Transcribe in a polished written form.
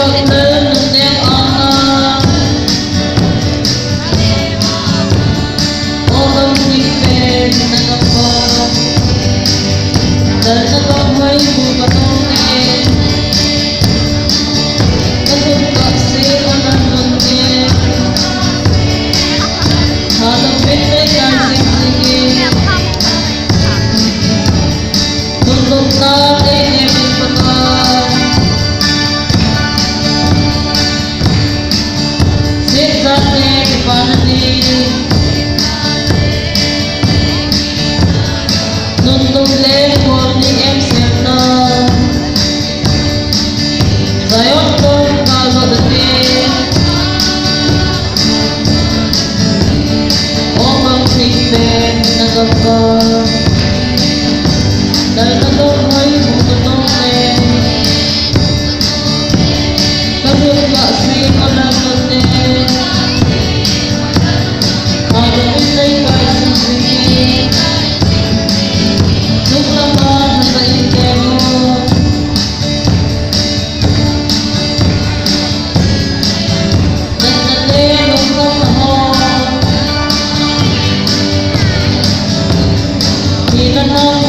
bậc lên nâng đen ona ô tâm nhịp bên nâng ngập bờ đời nâng có mấy mù và tô nè nâng không có xe ô nâng nâng nè họ tâm biết mấy càng xinh xinh nè nâng nâng ta đây nè mình phần hoa xếp ra nè cái phản đi nâng nâng lên buồn đi em xem nơ giải ốt công cao do được đi ôm bằng thịt bên nâng gặp bờ đời nó tốt mấy vụ của tôi nè các hương vợ xin con đang nâng nè họ được biết lấy bài xinh xinh lúc lắm ba thật dậy kèm nâng nâng lên nông không là ho thì nâng không